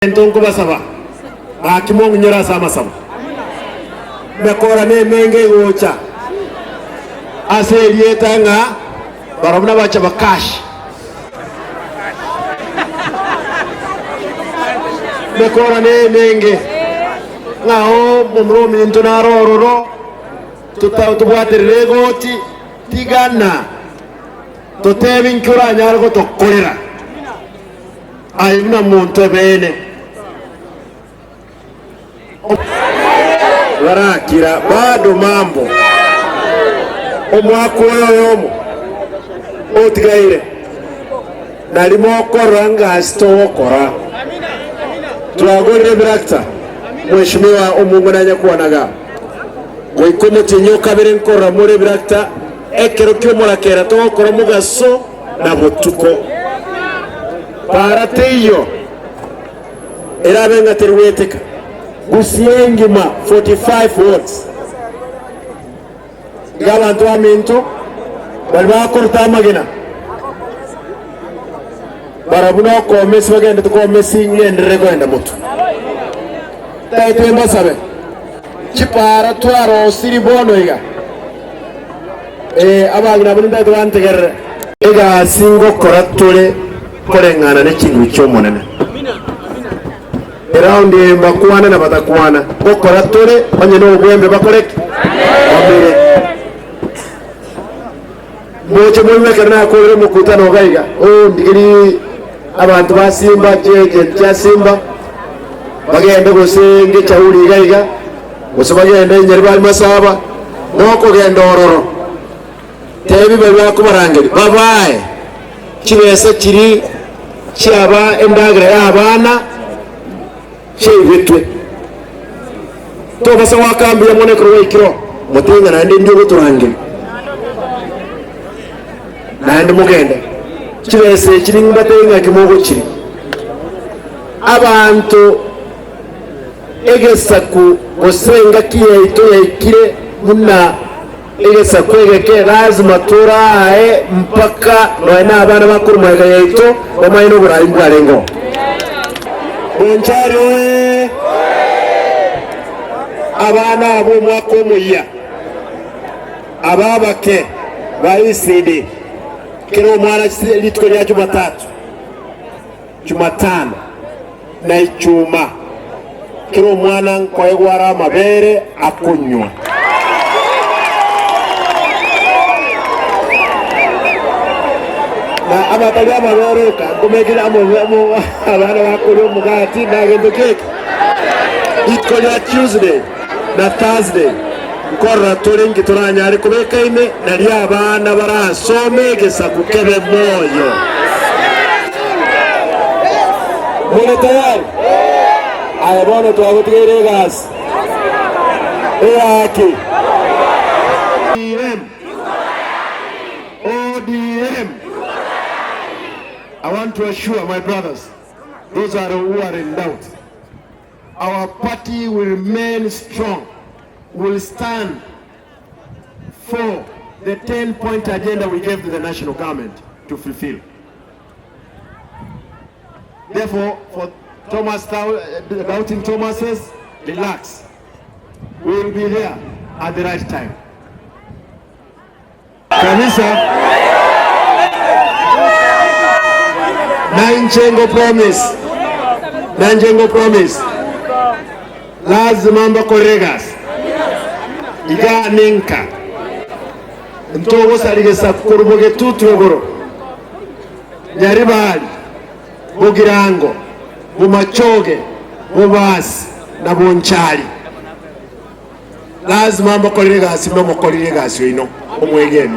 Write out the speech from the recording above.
Entonko basaba akimongo nyora sama sama mekora ne menge gocha aselieta nga barabna bacha bakash mekora ne menge ngao mumro mintu na rororo tutabwaterere goti tigana totebin kura nyargo tokorera ayuna muntu bene warakira bado mambo omwako yoyomo otigaire nalimo koranga astokora twagorere birakta mheshimiwa omungu nanya kuonaga goikomo tinyo kabere nkora muri birakta ekero kyomora kera tokora mugaso na botuko parateyo erabenga terweteka gusiengima 45 words gabantu aminto balba korta magina barabuna ko mesi bagenda to ko mesi ngendere kwenda mutu tayitemba sabe chipara twaro siribono iga abagina buninda twantegere ega singo koratule korengana nekintu kyomonene around bakwana na batakwana gokora tore banye no gwembe bakoreke amire boche mulme kana ko re mukutano gaiga ndigiri abantu basimba jeje kya simba bagende gosenge chauri gaiga gosabagende nyeri bali masaba noko gendo ororo tebi baba kubarangeri babaye kibese kiri cyaba endagre abana shebetwe to basa wakambi ya mone kro ikiro mutenga na ndi guturangira na ndi mugende kibese kiri mbatenga kimogo kiri abantu egesaku osenga kiye ito yakire muna egesaku egeke lazima turae mpaka noena abana bakuru mwaga yaito bamayino burayi mbwarengo boncharo abana abo mwako muya ababake baisidi kero mwana litko lya Jumatano na Ichuma kero mwana nkoegwara mabere akunywa na abatali amaberuka kumekira abana bakuru mugati nagendo keke itko lya Tuesday na Thursday nkora turingi turanyari kubekaine nali abana barasome gesa kukebe moyo mune tayari ayabona twagutigere gas eyaki ODM. I want to assure my brothers, those who are in doubt, our party will remain strong, will stand for the 10-point agenda we gave to the national government to fulfill. Therefore, for doubting Thomases, relax. We will be there at the right time. Kanisa, Nanjengo promise. Lazima mbakoregas. Iga ninka. Ntogo saligesa kuruboge tutugoro. Nyaribali. Bugirango. Bumachoge. Bubasi. Na bonchali. Lazima mbakoregas. Mbakoregas ino. Omwegeni.